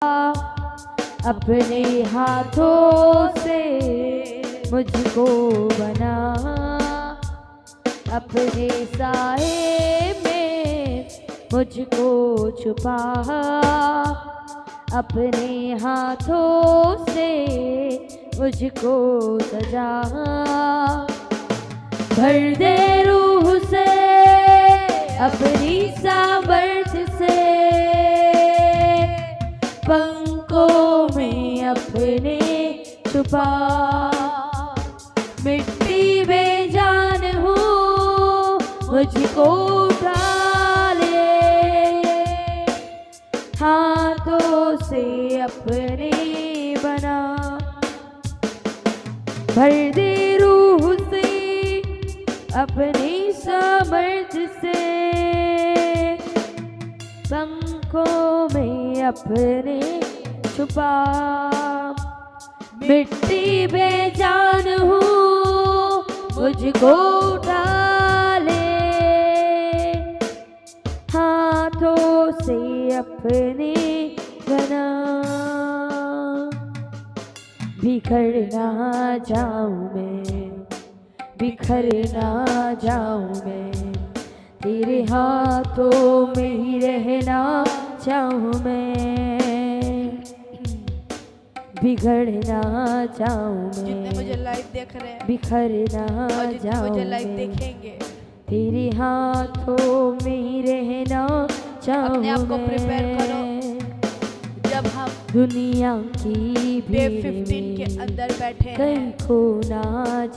अपने हाथों से मुझको बना, अपने साए में मुझको छुपा, अपने हाथों से मुझको सजा। भर दे रूह से अपनी सामर्थ से, पंखों में अपने छुपा। मिट्टी बेजान हूँ मुझको उठा ले, हाथों से अपने बना। भर दे रूह से अपनी सामर्थ से, पंखों में अपने छुपा। मिट्टी बेजान हूँ मुझको उठा ले, हाथों से अपने बना। बिखर ना जाऊं मैं, बिखर ना जाऊं मैं, तेरे हाथों में ही रहना चाहूं मैं। बिगड़ना चाहूं मैं, जितने मुझे लाइव देख रहे हैं, बिखरना जाऊं मुझे लाइव मैं, देखेंगे, तेरे हाथों में ही रहना चाहूं अपने आप को प्रिपेयर करो। मैं। जब हम दुनिया की डे भीड़ 15 के में अंदर बैठे कहीं हैं, खो ना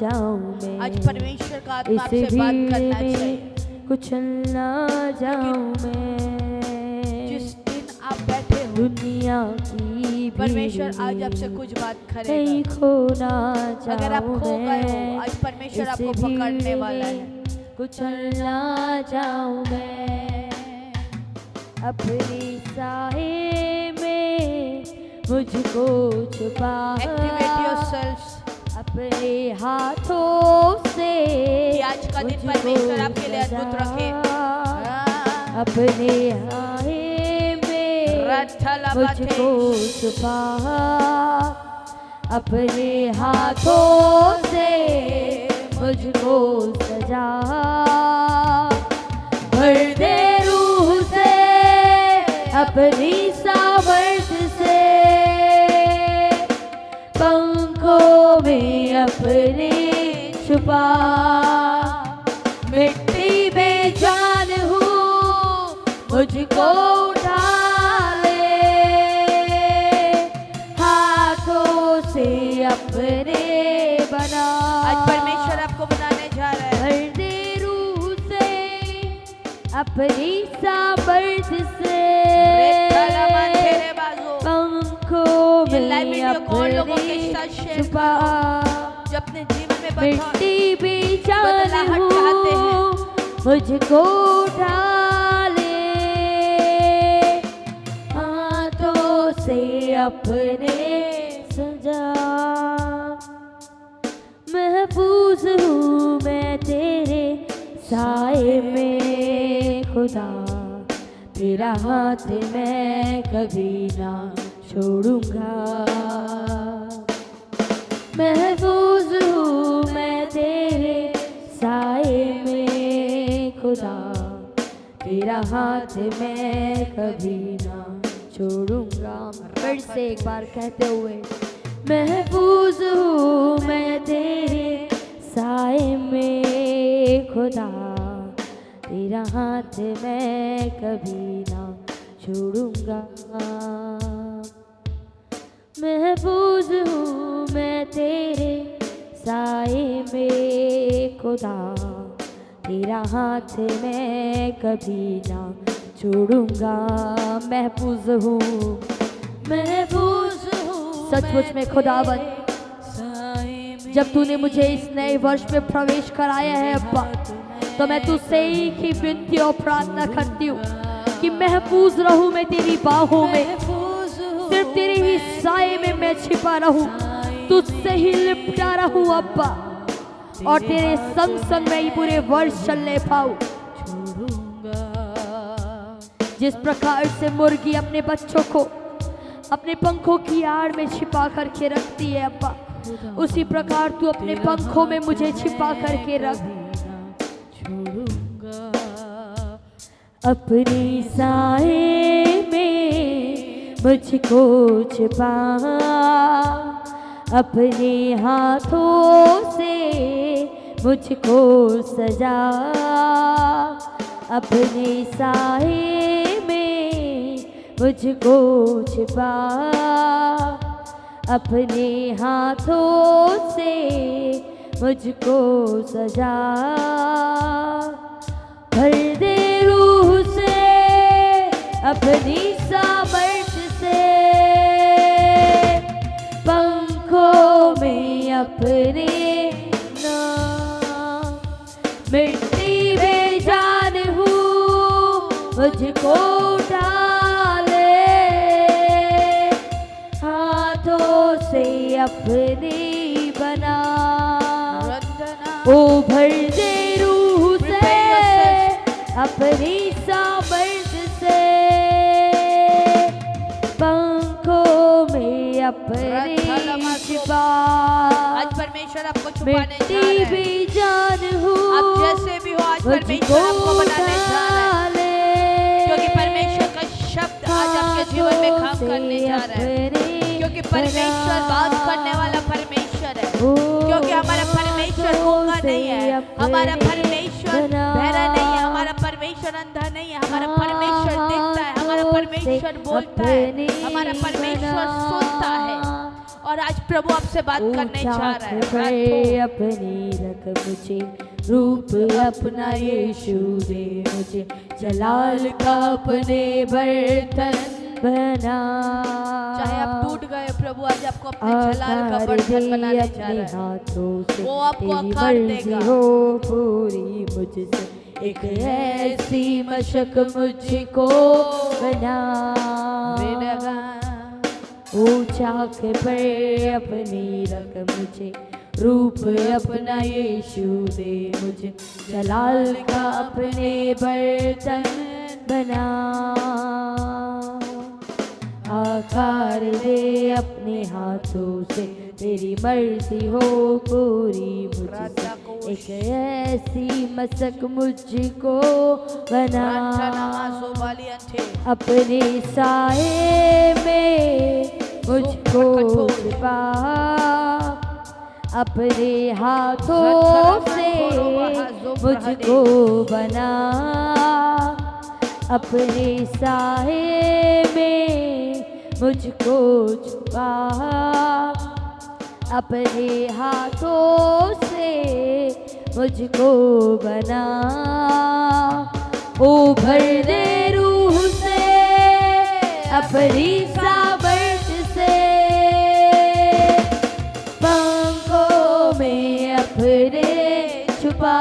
जाऊं मैं, आज परमेश्वर का आत्मा इस आपसे बात करना भीड़ चाहिए। में कुचलना जाऊं मैं। जिस दिन आप बैठे हो, दुनिया की परमेश्वर भीड़ आज में आपसे कुछ बात कहीं करेगा। खो ना अगर आप जाऊं खो गए हो, मैं, आज परमेश्वर इस आपको भीड़ पकड़ने वाला है। में कुचलना जाऊं मैं। अपनी साए में मुझको छुपा, Activate yourselves। अपने हाथों से कि आज का दिन मुझको परमेश्वर आपके लिए अद्भुत सजा। रखे। अपने हाय में मुझको छुपा, अपने हाथों से मुझको सजा। भर दे रूह से अपनी सामर्थ से, पंखों में अपने छुपा। मिट्टी बेजान हूँ मुझको उठा ले, हाथों से अपने बना। आज परमेश्वर आपको बनाने जा रहा है। भर दे रूह से अपनी सामर्थ से, पंखों में अपने छुपा। जो अपने जीवन में मिट्टी बेजान हूँ मुझको उठा ले, हाथों से अपने सजा। महफूज हूँ मैं तेरे साए में खुदा, तेरा हाथ मैं कभी ना छोड़ूंगा। महफूज हूँ मैं तेरे साए में खुदा, तेरा हाथ मैं कभी ना छोड़ूंगा। फिर से एक बार कहते हुए, महफूज हूँ मैं तेरे साए में खुदा, तेरा हाथ मैं कभी ना छोड़ूंगा। महफूज हूँ मैं तेरे साए में खुदा, तेरा हाथ मैं कभी ना छोड़ूंगा। महफूज हूँ, महफूज हूँ सचमुच में खुदावन। जब तूने मुझे इस नए वर्ष में प्रवेश कराया है अब्बा, तो मैं तुझसे एक ही विनती और प्रार्थना करती हूँ कि महफूज रहूं मैं तेरी बाहों में, सिर्फ तेरे ही साए में मैं छिपा रहूं, तुझसे ही लिपटा रहूं अब्बा, और तेरे संग संग मैं ये पूरे वर्ष चलने पाऊं। जिस प्रकार से मुर्गी अपने बच्चों को अपने पंखों की आड़ में छिपा करके रखती है अब्बा, उसी प्रकार तू अपने पंखों में मुझे छिपा करके रख। अपने साए में मुझको छिपा, अपने हाथों से मुझको सजा, अपने साए में मुझको छिपा, अपने हाथों से मुझको सजा। भर दे रूह से अपनी सामर्थ से, पंखों में अपने नाम। मिट्टी बेजान हूँ मुझको डाले, हाथों से अपनी बना। ओ भर दे रूह से अपनी सामर्थ से, पंखों में अपने छिपा। आज परमेश्वर आपको छुपाने जा मिट्टी रहा है। भी जान हूँ आप जैसे भी हो, आज परमेश्वर आपको बनाने जा रहा है, क्योंकि परमेश्वर का शब्द आज आपके जीवन में काम करने जा रहा है, क्योंकि परमेश्वर बात करने वाला परमेश्वर है, क्योंकि हमारा परमेश्वर गूंगा नहीं है, हमारा परमेश्वर बहरा नहीं है, हमारा परमेश्वर अंधा नहीं है, हमारा परमेश्वर देखता है, हमारा परमेश्वर बोलता है, हमारा परमेश्वर सुनता है। और आज प्रभु आपसे बात करने जा रहा है। अपनी रख मुझे रूप अपना यीशु दे मुझे, जलाल का अपने बर्तन बना। चाहे आप टूट गए, प्रभु आज आपको अपने जलाल का बर्तन बनाने जा रहा है। हाथों से वो आपको आकार देगा। हो पूरी मुझसे, एक ऐसी मशक मुझको बना। ऊंचा के पर अपनी रख मुझे रूप अपना यीशु दे मुझे, जलाल का अपने बर्तन बना। आकार दे अपने हाथों से, तेरी मर्जी हो पूरी मुझसे, एक ऐसी मशक मुझको बना। अपने साए में मुझको छिपा, अपने हाथों से मुझको बना। अपने साए में मुझको छुपा, अपने हाथों से मुझको बना। ओ भर दे रूह से अपनी सामर्थ से, पंखों में अपने छुपा।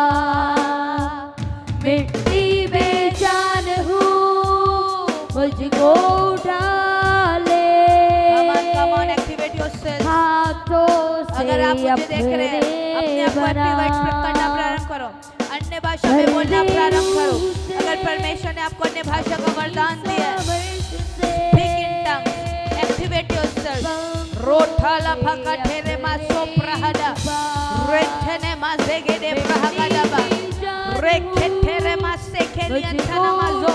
मिट्टी बेजान हूँ मुझको डाले, हाथों से अगर आप मुझे देख रहे हैं, अपने आप को एक्टिवेट करना प्रारंभ करो, अन्य भाषा में बोलना प्रारंभ करो। अगर परमेश्वर ने आपको अन्य भाषा का वरदान दिया, speak in tongues, activate yourself। रोठाला भका ठेरे मा सोप्रहदा, रेठने मा जेगेदे प्रहगदबा, रेखे ठेरे मा सेखेलियंतना मा जो,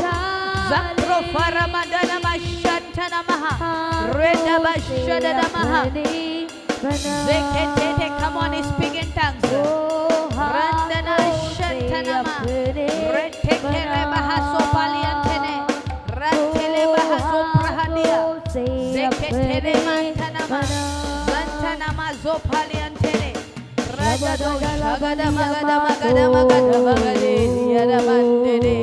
ज़क्रो फरमदना मा शंतना महा, रेडबा शदना महा। Zekete, come on, speak in tongues. Randana shantanama, retekere bahaso paliantene, rantele bahaso prahadia, zeketere mantanama, zantanama zo paliantene, ragado shagada magada magada magada magade, yada mandene.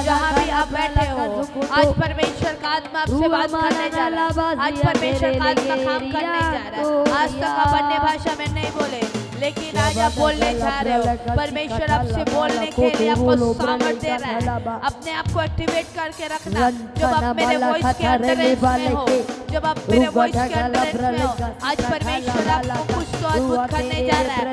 जहाँ भी आप बैठे हो, आज परमेश्वर का आत्मा आपसे बात करने जा रहा है। आज परमेश्वर का आत्मा काम करने जा रहा है। आज तक आप अन्य भाषा में नहीं बोले, लेकिन आज आप बोलने जा रहे हो, परमेश्वर आपसे बोलने के लिए आपको सामर्थ दे रहा है। अपने आप को एक्टिवेट करके रखना। जब आप मेरे वॉइस के अंडरेंस में हो, जब आप मेरे वॉइस के अंडरेंस में हो, आज परमेश्वर आपको कुछ तो अद्भुत करने जा रहा है।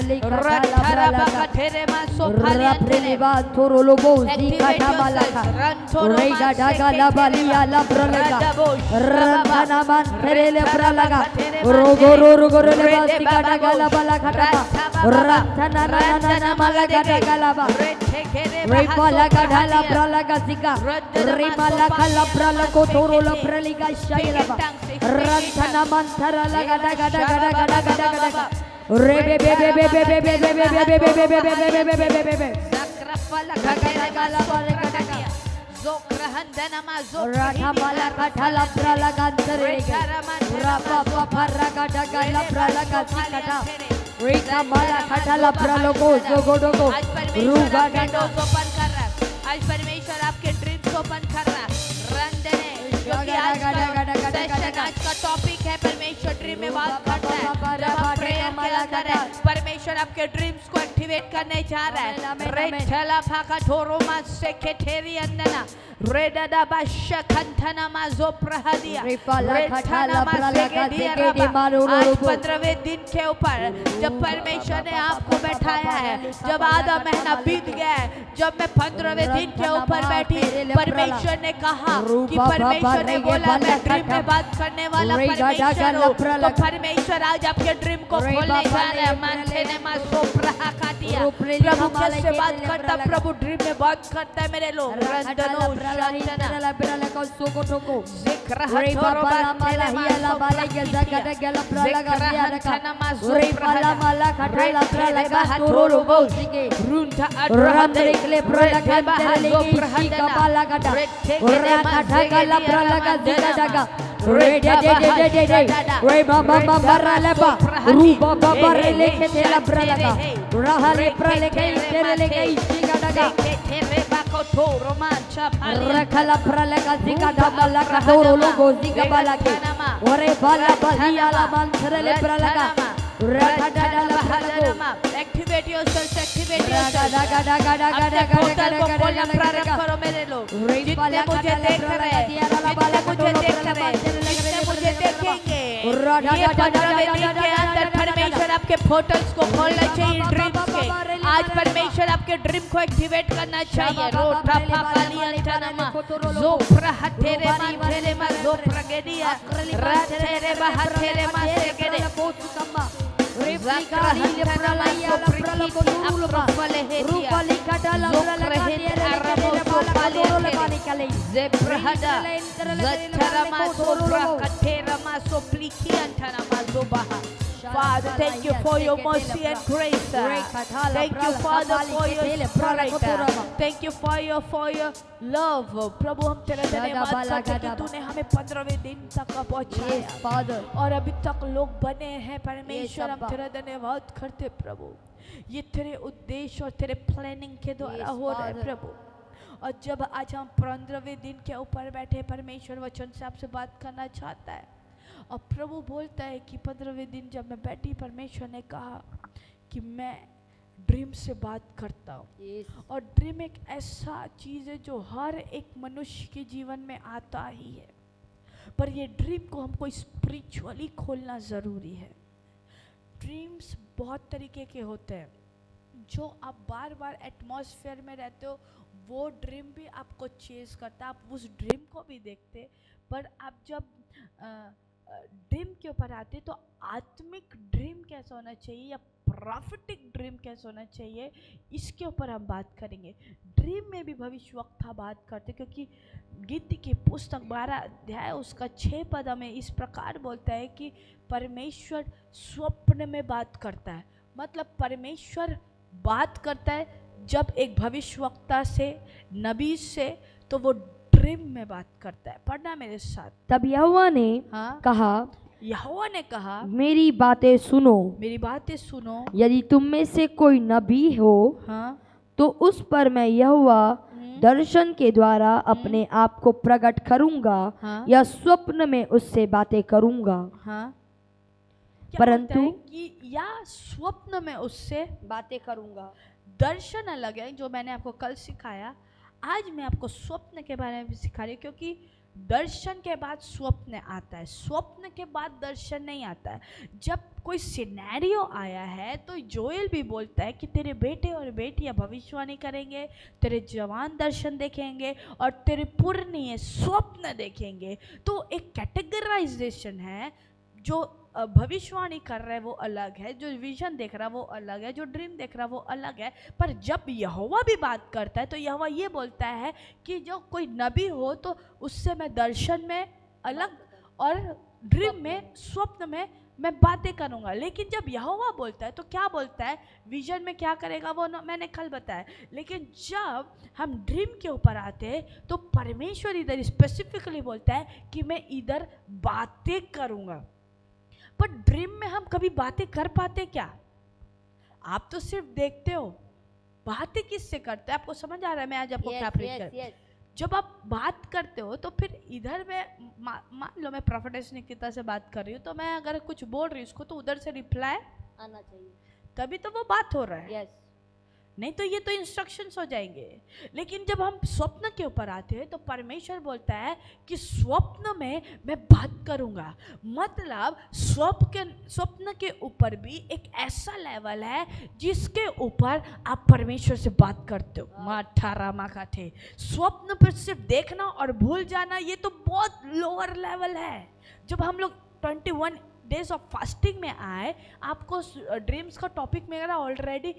आज परमेश्वर आपके ड्रीम्स ओपन कर रहा है। क्योंकि आज का टॉपिक है परमेश्वर ड्रीम में बात करता है। जब आप प्रेयर के अंदर है, परमेश्वर आपके ड्रीम्स को एक्टिवेट करने जा रहा है। रेठला फाका ठोरोमा से केठेरी अंदना रेडा बाशा खंथना माजो प्रहदिया रेठना मासे के दिया रबा। आज 15वें दिन के ऊपर जब परमेश्वर ने आपको बैठाया है, जब आधा महीना बीत गया है, जब मैं 15वें दिन के ऊपर बैठी, परमेश्वर ने कहा कि परमेश्वर ने बोला मैं ड्रीम में बात करने वाला परमेश्वर हूँ। तो परमेश्वर आज आपके ड्रीम को खोलने जा रहा है। मानते ने मासो प्रहा काटिया। प्रभु कैसे बात करता, प्रभु ड्रीम में बात करता है मेरे लोग। रंदनो शांतना जिक्र हथोरो बातेरे मासो activate yourself, activate yourself. Portal को खोलना प्रारंभ करो मेरे लोग। जितने मुझे देख रहे हैं, जितने मुझे देख रहे हैं, जितने मुझे देखेंगे, ये 15वें दिन के अंदर परमेश्वर आपके पोर्टल्स को खोलना चाहिए ड्रीम्स के। आज परमेश्वर आपके ड्रीम को एक्टिवेट करना चाहिए। रोटा पापाली अंतनमा जो प्रहतेरे माथेरे मा जो प्रगेदिया रतेरे बहतेरे मा सेगेदे Father, thank you for your mercy and grace. Thank you, Father, for your spirit. Thank you for your love. प्रभु हम तेरा धन्यवाद करते हैं कि तूने हमें 15वें दिन तक पहुंचाया और अभी तक लोग बने हैं। परमेश्वर हम तेरा धन्यवाद करते प्रभु। ये तेरे उद्देश्य और तेरे प्लानिंग के द्वारा हो रहा है प्रभु। और जब आज हम 15वें दिन के ऊपर बैठे, परमेश्वर वचन से आपसे बात करना चाहता है। और प्रभु बोलता है कि 15वें दिन जब मैं बैठी, परमेश्वर ने कहा कि मैं ड्रीम से बात करता हूँ। और ड्रीम एक ऐसा चीज़ है जो हर एक मनुष्य के जीवन में आता ही है, पर ये ड्रीम को हमको स्पिरिचुअली खोलना ज़रूरी है। ड्रीम्स बहुत तरीके के होते हैं। जो आप बार बार एटमॉस्फेयर में रहते हो, वो ड्रीम भी आपको चेज करता है। आप उस ड्रीम को भी देखते, पर आप जब ड्रीम के ऊपर आते तो आत्मिक ड्रीम कैसा होना चाहिए या प्रॉफिटिक ड्रीम कैसा होना चाहिए, इसके ऊपर हम बात करेंगे। ड्रीम में भी भविष्यवक्ता बात करते, क्योंकि गीत की पुस्तक 12 अध्याय उसका 6 पद में इस प्रकार बोलता है कि परमेश्वर स्वप्न में बात करता है। मतलब परमेश्वर बात करता है जब एक भविष्यवक्ता से, नबी से, तो वो ड्रीम में बात करता है। पढ़ना मेरे साथ। तब यहोवा ने कहा, यहोवा ने कहा, मेरी बातें सुनो, मेरी बातें सुनो। यदि तुम में से कोई नबी हो तो उस पर मैं यहोवा दर्शन के द्वारा अपने आप को प्रकट करूंगा या स्वप्न में उससे बातें करूंगा। क्या बोलता है परंतु कि या स्वप्न में उससे बातें करूंगा। दर्शन अलग है, जो मैंने आपको कल सिखाया। आज मैं आपको स्वप्न के बारे में भी सिखा रही हूँ, क्योंकि दर्शन के बाद स्वप्न आता है, स्वप्न के बाद दर्शन नहीं आता है। जब कोई सिनेरियो आया है तो जोएल भी बोलता है कि तेरे बेटे और बेटियां भविष्यवाणी करेंगे, तेरे जवान दर्शन देखेंगे और तेरे पुरनिये स्वप्न देखेंगे। तो एक कैटेगराइजेशन है, जो भविष्यवाणी कर रहा है वो अलग है, जो विजन देख रहा है वो अलग है, जो ड्रीम देख रहा है वो अलग है। पर जब यहोवा भी बात करता है तो यहोवा ये बोलता है कि जो कोई नबी हो तो उससे मैं दर्शन में अलग और ड्रीम में, स्वप्न में मैं बातें करूंगा। लेकिन जब यहोवा बोलता है तो क्या बोलता है, विजन में क्या करेगा वो मैंने कल बताया। लेकिन जब हम ड्रीम के ऊपर आते हैं तो परमेश्वर इधर स्पेसिफिकली बोलता है कि मैं इधर बातें करूंगा। पर ड्रीम में हम कभी बातें कर पाते क्या? आप तो सिर्फ देखते हो, बातें किससे करते हैं? आपको समझ आ रहा है मैं आज आपको क्या प्रीच कर? जब आप बात करते हो तो फिर इधर में मान लो मैं प्रोफेटेस निकिता से बात कर रही हूँ, तो मैं अगर कुछ बोल रही हूँ उसको तो उधर से रिप्लाई आना चाहिए, तभी तो वो बात हो रहा है। नहीं तो ये तो इंस्ट्रक्शंस हो जाएंगे। लेकिन जब हम स्वप्न के ऊपर आते हैं तो परमेश्वर बोलता है कि स्वप्न में मैं बात करूंगा। मतलब स्वप्न के ऊपर भी एक ऐसा लेवल है जिसके ऊपर आप परमेश्वर से बात करते हो। माठारा माखा थे, स्वप्न पर सिर्फ देखना और भूल जाना ये तो बहुत लोअर लेवल है। जब हम लोग 21 डेज ऑफ फास्टिंग में आए, आपको ड्रीम्स का टॉपिक मेरा ऑलरेडी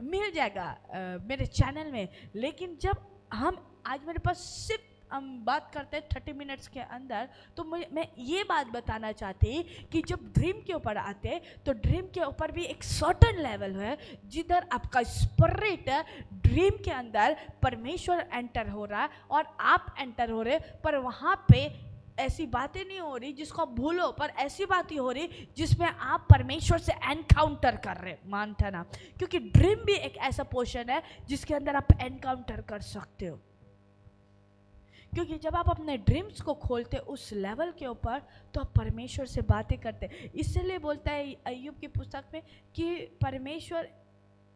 मिल जाएगा मेरे चैनल में। लेकिन जब हम आज मेरे पास सिर्फ हम बात करते हैं 30 मिनट्स के अंदर, तो मैं ये बात बताना चाहती कि जब ड्रीम के ऊपर आते तो ड्रीम के ऊपर भी एक सर्टेन लेवल है जिधर आपका स्पिरिट ड्रीम के अंदर परमेश्वर एंटर हो रहा है और आप एंटर हो रहे, पर वहाँ पे ऐसी बातें नहीं हो रही जिसको आप भूलो, पर ऐसी बातें हो रही जिसमें आप परमेश्वर से एनकाउंटर कर रहे। मानता ना, क्योंकि ड्रीम भी एक ऐसा पोर्शन है जिसके अंदर आप एनकाउंटर कर सकते हो। क्योंकि जब आप अपने ड्रीम्स को खोलते उस लेवल के ऊपर तो आप परमेश्वर से बातें करते। इसलिए बोलता है अय्यूब की पुस्तक में कि परमेश्वर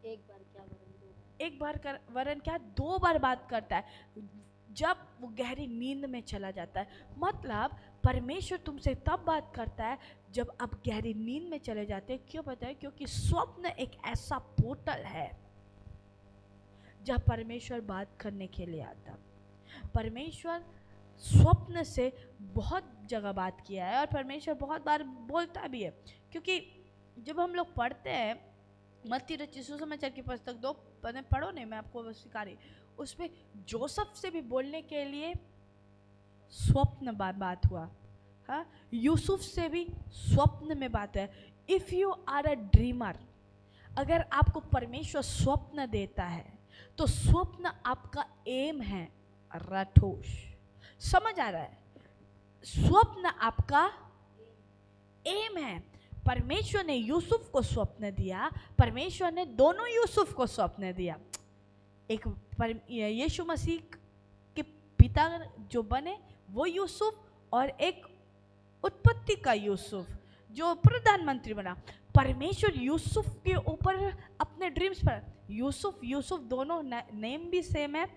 एक बार वरन क्या 2 बार बात करता है जब वो गहरी नींद में चला जाता है। मतलब परमेश्वर तुमसे तब बात करता है जब आप गहरी नींद में चले जाते हैं। क्यों पता है? क्योंकि स्वप्न एक ऐसा पोर्टल है जहाँ परमेश्वर बात करने के लिए आता। परमेश्वर स्वप्न से बहुत जगह बात किया है और परमेश्वर बहुत बार बोलता भी है। क्योंकि जब हम लोग पढ़ते हैं मत्ती रचित सुसमाचार की पुस्तक 2 पढ़ो नहीं, मैं आपको सिखा रही, उसमें जोसेफ से भी बोलने के लिए स्वप्न बात हुआ। हाँ, यूसुफ से भी स्वप्न में बात है। If you are a dreamer, अगर आपको परमेश्वर स्वप्न देता है तो स्वप्न आपका एम है। राठोश, समझ आ रहा है? स्वप्न आपका एम है। परमेश्वर ने यूसुफ को स्वप्न दिया, परमेश्वर ने दोनों यूसुफ को स्वप्न दिया। एक यीशु मसीह के पिता जो बने वो यूसुफ, और एक उत्पत्ति का यूसुफ जो प्रधानमंत्री बना। परमेश्वर यूसुफ के ऊपर अपने ड्रीम्स पर, यूसुफ दोनों नेम भी सेम है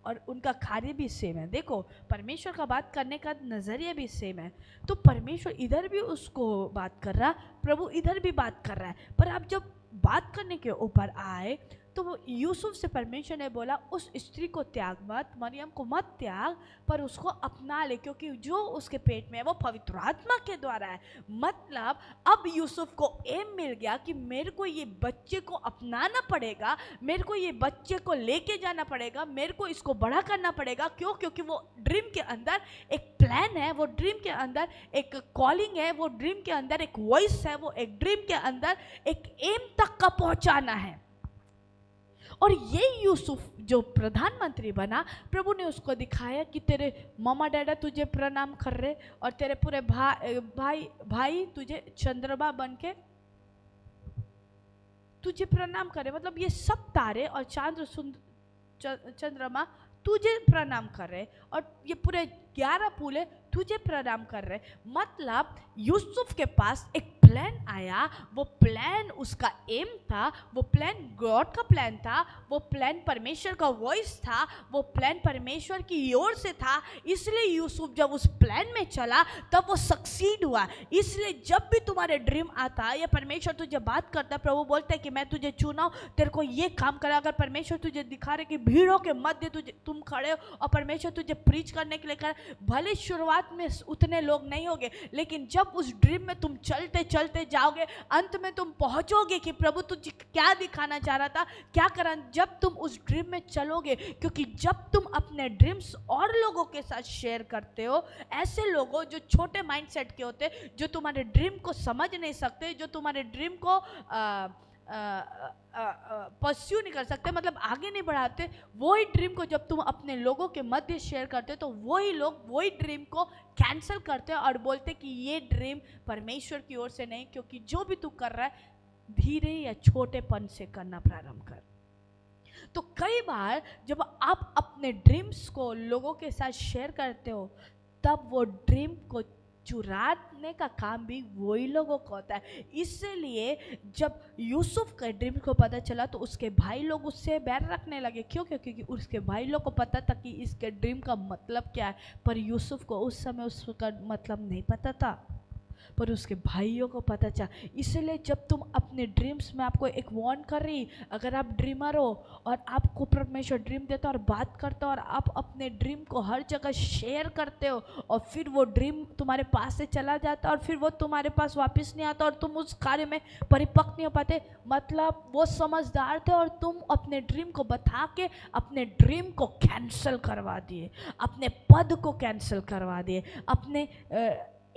और उनका कार्य भी सेम है। देखो, परमेश्वर का बात करने का नज़रिया भी सेम है। तो परमेश्वर इधर भी उसको बात कर रहा, प्रभु इधर भी बात कर रहा है। पर आप जब बात करने के ऊपर आए तो वो यूसुफ से परमेश्वर ने बोला उस स्त्री को त्याग मत, मरियम को मत त्याग, पर उसको अपना ले, क्योंकि जो उसके पेट में है वो पवित्र आत्मा के द्वारा है। मतलब अब यूसुफ को एम मिल गया कि मेरे को ये बच्चे को अपनाना पड़ेगा, मेरे को ये बच्चे को लेके जाना पड़ेगा, मेरे को इसको बड़ा करना पड़ेगा। क्यों? क्योंकि वो ड्रीम के अंदर एक प्लान है, वो ड्रीम के अंदर एक कॉलिंग है, वो ड्रीम के अंदर एक वॉइस है, वो एक ड्रीम के अंदर एक एम तक का पहुंचाना है। और ये यूसुफ जो प्रधानमंत्री बना, प्रभु ने उसको दिखाया कि तेरे मामा डैडा तुझे प्रणाम कर रहे और तेरे पूरे भाई तुझे चंद्रमा बन के तुझे प्रणाम करे। मतलब ये सब तारे और चंद्रमा तुझे प्रणाम कर रहे और ये पूरे 11 फूले तुझे प्रणाम कर रहे। मतलब यूसुफ के पास एक प्लान आया, वो प्लान उसका एम था, वो प्लान गॉड का प्लान था, वो प्लान परमेश्वर का वॉइस था, वो प्लान परमेश्वर की ओर से था। इसलिए यूसुफ जब उस प्लान में चला तब वो सक्सीड हुआ। इसलिए जब भी तुम्हारे ड्रीम आता है या परमेश्वर तुझे बात करता है, प्रभु बोलता है कि मैं तुझे चुना हूं, तेरे को ये काम करा। अगर परमेश्वर तुझे दिखा रहे कि भीड़ों के मध्य तुम खड़े हो और परमेश्वर तुझे प्रीच करने के लिए कर, भले शुरुआत में उतने लोग नहीं होंगे, लेकिन जब उस ड्रीम में तुम चलते चलते जाओगे, अंत में तुम पहुंचोगे कि प्रभु तुझे क्या दिखाना चाह रहा था, क्या करा। जब तुम उस ड्रीम में चलोगे, क्योंकि जब तुम अपने ड्रीम्स और लोगों के साथ शेयर करते हो, ऐसे लोगों जो छोटे माइंडसेट के होते, जो तुम्हारे ड्रीम को समझ नहीं सकते, जो तुम्हारे ड्रीम को परस्यू नहीं कर सकते, मतलब आगे नहीं बढ़ाते, वही ड्रीम को जब तुम अपने लोगों के मध्य शेयर करते हो तो वही लोग वही ड्रीम को कैंसिल करते हैं और बोलते कि ये ड्रीम परमेश्वर की ओर से नहीं, क्योंकि जो भी तू कर रहा है धीरे या छोटेपन से करना प्रारंभ कर। तो कई बार जब आप अपने ड्रीम्स को लोगों के साथ शेयर करते हो, तब वो ड्रीम को चुराने का काम भी वही लोगों को होता है। इसलिए जब यूसुफ के ड्रीम को पता चला तो उसके भाई लोग उससे बैर रखने लगे। क्यों? क्योंकि उसके भाई लोग को पता था कि इसके ड्रीम का मतलब क्या है, पर यूसुफ को उस समय उसका मतलब नहीं पता था, पर उसके भाइयों को पता चला। इसलिए जब तुम अपने ड्रीम्स में, आपको एक वार्न कर रही, अगर आप ड्रीमर हो और आपको परमेश्वर ड्रीम देता और बात करता और आप अपने ड्रीम को हर जगह शेयर करते हो और फिर वो ड्रीम तुम्हारे पास से चला जाता और फिर वो तुम्हारे पास वापस नहीं आता और तुम उस कार्य में परिपक्व नहीं हो पाते, मतलब वो समझदार थे और तुम अपने ड्रीम को बता के अपने ड्रीम को कैंसिल करवा दिए, अपने पद को कैंसिल करवा दिए, अपने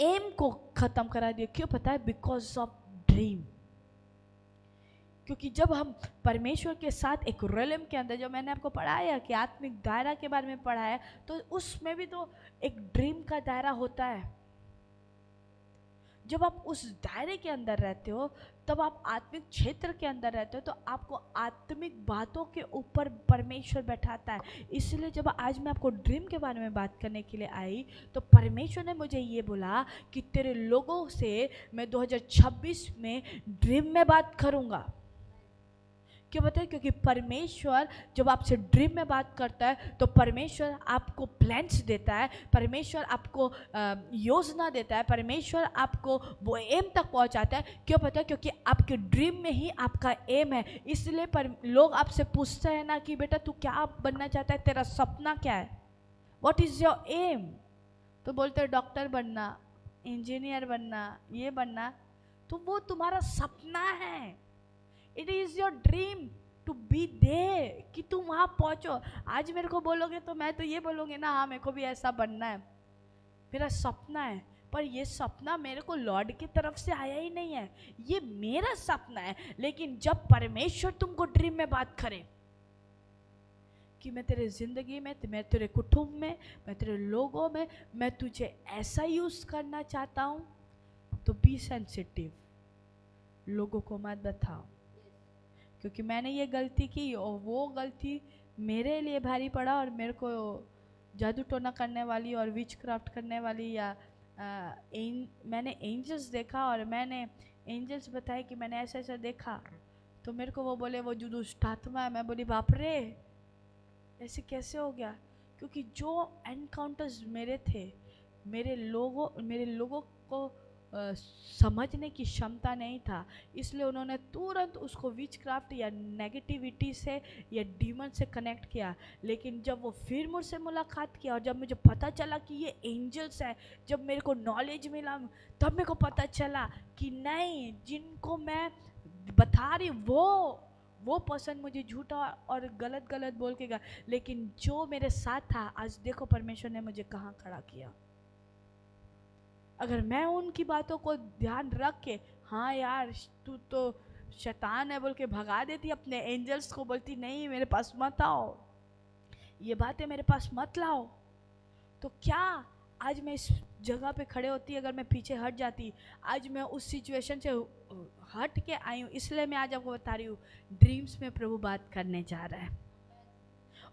एम को खत्म करा दिया। क्यों पता है? Because of dream. क्योंकि जब हम परमेश्वर के साथ एक रिलेम के अंदर, जो मैंने आपको पढ़ाया कि आत्मिक दायरा के बारे में पढ़ाया, तो उसमें भी तो एक ड्रीम का दायरा होता है। जब आप उस दायरे के अंदर रहते हो, तब आप आत्मिक क्षेत्र के अंदर रहते हो, तो आपको आत्मिक बातों के ऊपर परमेश्वर बैठाता है। इसलिए जब आज मैं आपको ड्रीम के बारे में बात करने के लिए आई, तो परमेश्वर ने मुझे ये बोला कि तेरे लोगों से मैं 2026 में ड्रीम में बात करूँगा। क्यों बताए? क्योंकि परमेश्वर जब आपसे ड्रीम में बात करता है तो परमेश्वर आपको प्लान्स देता है, परमेश्वर आपको योजना देता है, परमेश्वर आपको वो एम तक पहुंचाता है। क्यों पता है? क्योंकि आपके ड्रीम में ही आपका एम है। इसलिए लोग आपसे पूछते हैं ना कि बेटा तू क्या बनना चाहता है, तेरा सपना क्या है, व्हाट इज़ योर एम? तो बोलते हैं डॉक्टर बनना, इंजीनियर बनना, ये बनना। तो वो तुम्हारा सपना है। It is your dream to be there, कि तुम वहाँ पहुँचो। आज मेरे को बोलोगे तो मैं तो ये बोलूँगी ना, हाँ मेरे को भी ऐसा बनना है, मेरा सपना है। पर ये सपना मेरे को लॉर्ड की तरफ से आया ही नहीं है, ये मेरा सपना है। लेकिन जब परमेश्वर तुमको ड्रीम में बात करे कि मैं तेरे ज़िंदगी में, मैं तेरे कुटुंब में, मैं तेरे लोगों में, मैं तुझे ऐसा यूज़ करना चाहता हूँ, तो बी सेंसिटिव, लोगों को मत बताओ। क्योंकि मैंने ये गलती की और वो गलती मेरे लिए भारी पड़ा और मेरे को जादू टोना करने वाली और विच क्राफ्ट करने वाली, या मैंने एंजल्स देखा और मैंने एंजल्स बताए कि मैंने ऐसा ऐसा देखा, तो मेरे को वो बोले वो जो दुष्ट आत्मा है। मैं बोली बाप रे, ऐसे कैसे हो गया? क्योंकि जो एनकाउंटर्स मेरे थे, मेरे लोगों को समझने की क्षमता नहीं था, इसलिए उन्होंने तुरंत उसको विचक्राफ्ट या नेगेटिविटी से या डीमन से कनेक्ट किया। लेकिन जब वो फिर मुझसे मुलाकात किया और जब मुझे पता चला कि ये एंजल्स है, जब मेरे को नॉलेज मिला, तब मेरे को पता चला कि नहीं, जिनको मैं बता रही वो पर्सन मुझे झूठा और गलत बोल के गया, लेकिन जो मेरे साथ था, आज देखो परमेश्वर ने मुझे कहाँ खड़ा किया। अगर मैं उनकी बातों को ध्यान रख के, हाँ यार तू तो शैतान है बोल के भगा देती, अपने एंजल्स को बोलती नहीं मेरे पास मत आओ, ये बातें मेरे पास मत लाओ, तो क्या आज मैं इस जगह पे खड़े होती? अगर मैं पीछे हट जाती, आज मैं उस सिचुएशन से हट के आई हूँ। इसलिए मैं आज आपको बता रही हूँ, ड्रीम्स में प्रभु बात करने जा रहा है।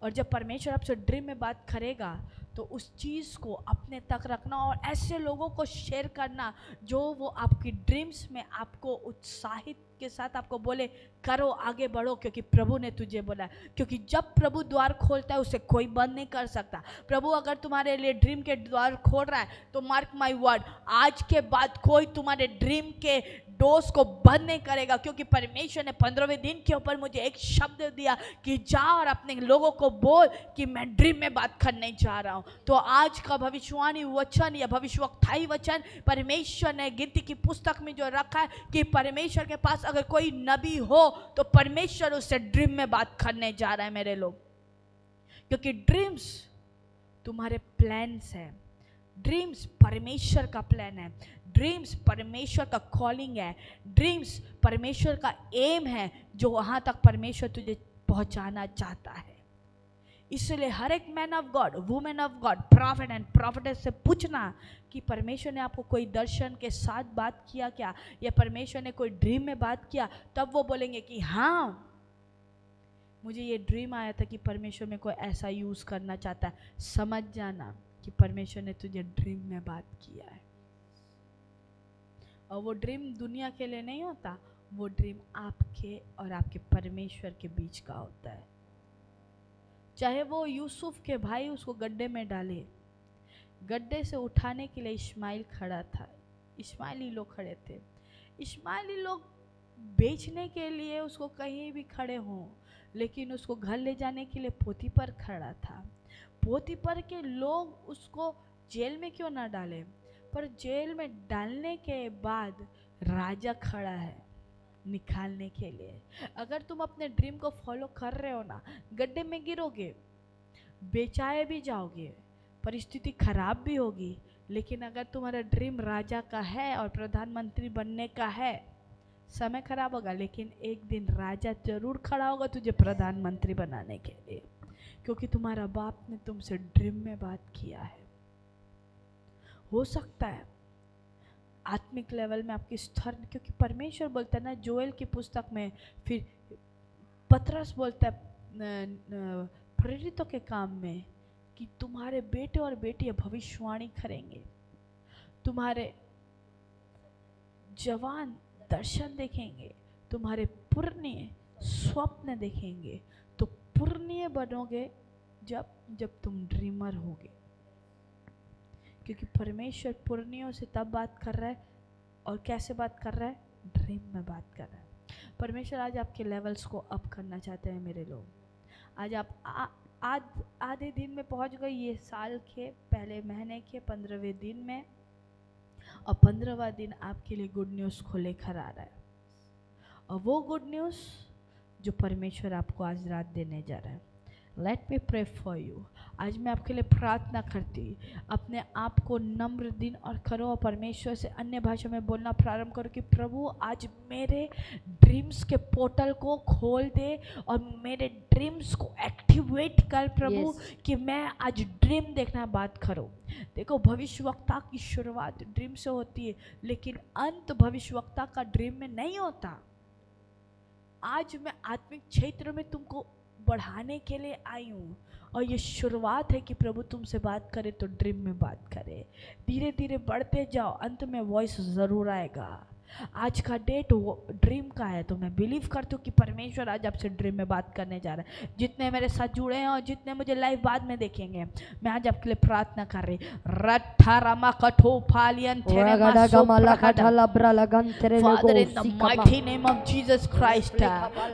और जब परमेश्वर आपसे ड्रीम में बात करेगा तो उस चीज़ को अपने तक रखना और ऐसे लोगों को शेयर करना जो वो आपकी ड्रीम्स में आपको उत्साहित के साथ आपको बोले करो, आगे बढ़ो, क्योंकि प्रभु ने तुझे बोला है। क्योंकि जब प्रभु द्वार खोलता है उसे कोई बंद नहीं कर सकता। प्रभु अगर तुम्हारे लिए ड्रीम के द्वार खोल रहा है तो मार्क माय वर्ड, आज के बाद कोई तुम्हारे ड्रीम के डोर्स को बंद नहीं करेगा, क्योंकि परमेश्वर ने 15वें दिन के ऊपर मुझे एक शब्द दिया कि जा और अपने लोगों को बोल कि मैं ड्रीम में बात करने जा रहा हूँ। तो आज का भविष्यवाणी वचन या भविष्यवक्ताई वचन परमेश्वर ने गिनती की पुस्तक में जो रखा है कि परमेश्वर के पास अगर कोई नबी हो तो परमेश्वर उससे ड्रीम में बात करने जा रहा है मेरे लोग। क्योंकि ड्रीम्स तुम्हारे प्लान्स हैं, ड्रीम्स परमेश्वर का प्लान है, ड्रीम्स परमेश्वर का कॉलिंग है, ड्रीम्स परमेश्वर का एम है जो वहाँ तक परमेश्वर तुझे पहुँचाना चाहता है। इसलिए हर एक man of God, women of God, prophet and prophetess से पूछना कि परमेश्वर ने आपको कोई दर्शन के साथ बात किया क्या, या परमेश्वर ने कोई ड्रीम में बात किया, तब वो बोलेंगे कि हाँ मुझे ये ड्रीम आया था कि परमेश्वर में कोई ऐसा यूज़ करना चाहता है। समझ जाना कि परमेश्वर ने तुझे ड्रीम में बात किया है। और वो ड्रीम दुनिया के लिए नहीं होता, वो ड्रीम आपके और आपके परमेश्वर के बीच का होता है। चाहे वो यूसुफ के भाई उसको गड्ढे में डाले, गड्ढे से उठाने के लिए इस्माइल खड़ा था, इस्माइली लोग खड़े थे, इस्माइली लोग बेचने के लिए उसको कहीं भी खड़े हों, लेकिन उसको घर ले जाने के लिए पोतीपर खड़ा था। पोतीपर के लोग उसको जेल में क्यों ना डालें, पर जेल में डालने के बाद राजा खड़ा है निकालने के लिए। अगर तुम अपने ड्रीम को फॉलो कर रहे हो ना, गड्ढे में गिरोगे, बेचाए भी जाओगे, परिस्थिति खराब भी होगी, लेकिन अगर तुम्हारा ड्रीम राजा का है और प्रधानमंत्री बनने का है, समय खराब होगा लेकिन एक दिन राजा जरूर खड़ा होगा तुझे प्रधानमंत्री बनाने के लिए, क्योंकि तुम्हारा बाप ने तुमसे ड्रीम में बात किया है। हो सकता है आत्मिक लेवल में आपकी स्तर, क्योंकि परमेश्वर बोलता है ना जोएल की पुस्तक में, फिर पतरस बोलता है प्रेरितों के काम में कि तुम्हारे बेटे और बेटियां भविष्यवाणी करेंगे, तुम्हारे जवान दर्शन देखेंगे, तुम्हारे पुरनिये स्वप्न देखेंगे। तो पुरनिये बनोगे जब तुम ड्रीमर होगे, क्योंकि परमेश्वर पुरनियों से तब बात कर रहा है और कैसे बात कर रहा है, ड्रीम में बात कर रहा है। परमेश्वर आज आपके लेवल्स को अप करना चाहते हैं मेरे लोग। आज आप आज आधे दिन में पहुंच गए, ये साल के पहले महीने के 15वें दिन में, और 15वां दिन आपके लिए गुड न्यूज़ को लेकर आ रहा है। और वो गुड न्यूज़ जो परमेश्वर आपको आज रात देने जा रहा है। Let me pray for you. आज मैं आपके लिए प्रार्थना करती, अपने आप को नम्र दिन और करो और परमेश्वर से अन्य भाषा में बोलना प्रारंभ करो कि प्रभु आज मेरे ड्रीम्स के पोर्टल को खोल दे और मेरे ड्रीम्स को एक्टिवेट कर प्रभु, कि मैं आज ड्रीम देखना बात करो। देखो भविष्यवक्ता की शुरुआत ड्रीम से होती है, लेकिन अंत भविष्यवक्ता का ड्रीम में नहीं होता। आज मैं आत्मिक क्षेत्र में तुमको बढ़ाने के लिए आई हूँ, और ये शुरुआत है कि प्रभु तुमसे बात करे तो ड्रीम में बात करे। धीरे धीरे बढ़ते जाओ, अंत में वॉइस ज़रूर आएगा। आज का डेट वो ड्रीम का है, तो मैं बिलीव करती हूँ कि परमेश्वर आज आपसे ड्रीम में बात करने जा रहा है। जितने मेरे साथ जुड़े हैं और जितने मुझे लाइव बाद में देखेंगे, मैं आज आपके लिए प्रार्थना कर रही। रट्ठारामा कठो फालियन तेरे मासो father in the mighty name of Jesus Christ,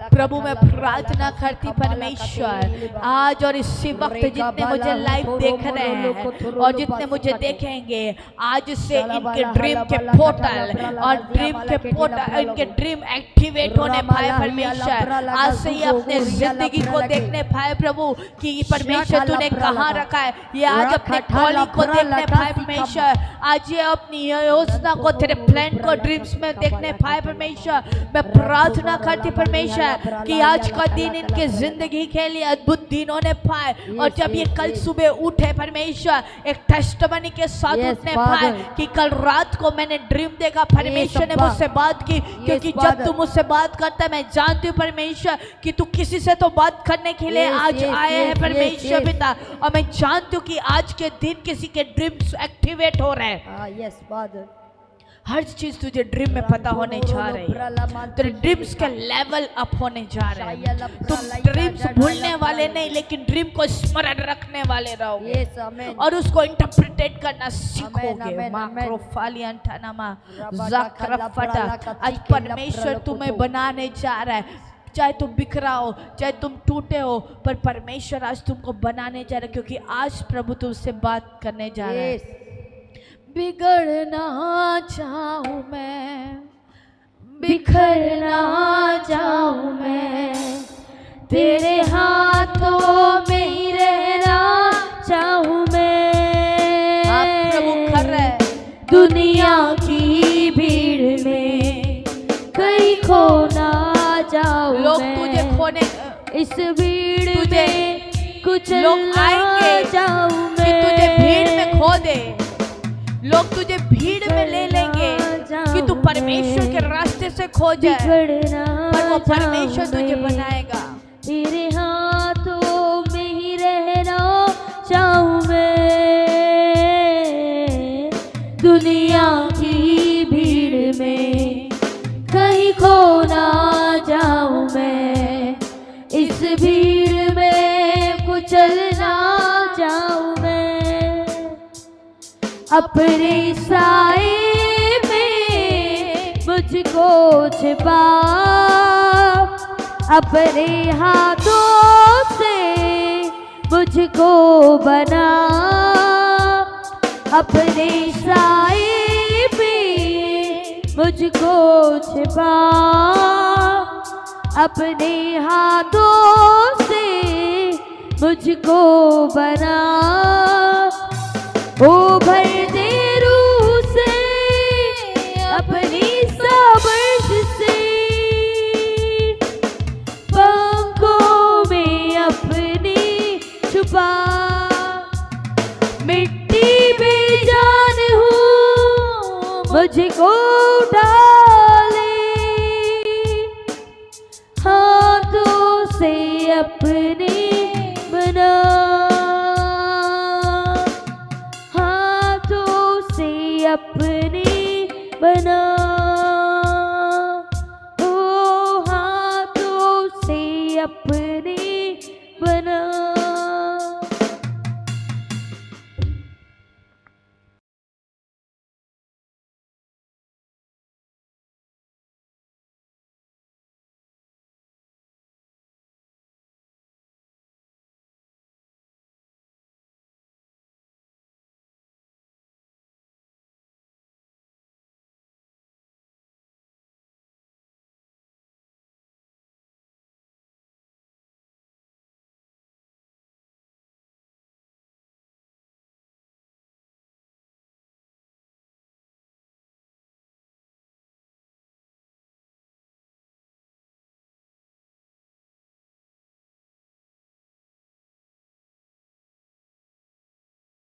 प्रभु मैं प्रार्थना करती परमेश्वर आज और इसी वक्त जितने मुझे लाइव देख रहे हैं और जितने मुझे देखेंगे, आज से इनके ड्रीम के पोर्टल और ड्रीम के पोर्टल, इनके ड्रीम एक्टिवेट होने पाए परमेश्वर। आज से ही अपने जिंदगी को देखने पाए प्रभु कि परमेश्वर तूने कहाँ रखा है, ये आज अपने कॉलिंग को देखने पाए परमेश्वर। आज ये अपनी योजना को, तेरे प्लान को ड्रीम्स में देखने पाए परमेश्वर। मैं प्रार्थना करती परमेश्वर कि आज का दिन इनके जिंदगी के लिए अद्भुत दिन होने पाए, और जब ये कल सुबह उठे परमेश्वर एक टेस्टिमनी के साथ उठने पाए कि कल रात को मैंने ड्रीम देखा, परमेश्वर ने तूने मुझसे बात की, क्योंकि जब तू मुझसे बात करता है मैं जानती हूँ परमेश्वर कि तू किसी से तो बात करने के लिए आज आए हैं परमेश्वर पिता। और मैं जानती हूँ कि आज के दिन किसी के ड्रीम्स एक्टिवेट हो रहे हैं। यस फादर, हर चीज तुझे ड्रीम में पता होने जा रही है, तेरे ड्रीम्स का लेवल अप होने जा रहे हैं। तुम ड्रीम्स भूलने वाले नहीं, लेकिन ड्रीम को स्मरण रखने वाले रहोगे और उसको इंटरप्रिटेट करना सीखोगे। आज परमेश्वर तुम्हें बनाने जा रहा है, चाहे तुम बिखरा हो, चाहे तुम टूटे हो, पर परमेश्वर आज तुमको बनाने जा रहा है, क्योंकि आज प्रभु तुमसे बात करने जा रहा है। बिगड़ना चाहूँ मैं, बिखरना चाहूँ मैं, तेरे हाथों में ही रहना चाहूँ मैं। आप प्रभु कर रहे हैं। दुनिया की भीड़ में कहीं खो ना जाऊँ, लोग तुझे खोने, इस भीड़ में कुछ लोग आएंगे कि तुझे भीड़ में खो दे, लोग तुझे भीड़ में ले लेंगे कि तू परमेश्वर के रास्ते से खो जाए, पर वो परमेश्वर तुझे बनाएगा। तेरे हाथों में ही रहना चाहूँ मैं, दुनिया की भीड़ में कहीं खो ना जाऊँ मैं, इस भीड़ में कुचल ना जाऊँ मैं। अपने साए में मुझको छिपा, अपने हाथों से मुझको बना, अपने साए में मुझको छिपा, अपने हाथों से मुझको बना। ओ भर दे रूह से अपनी साबर्श से, पंखों में अपनी छुपा, मिट्टी में जान हूँ मुझको उठा,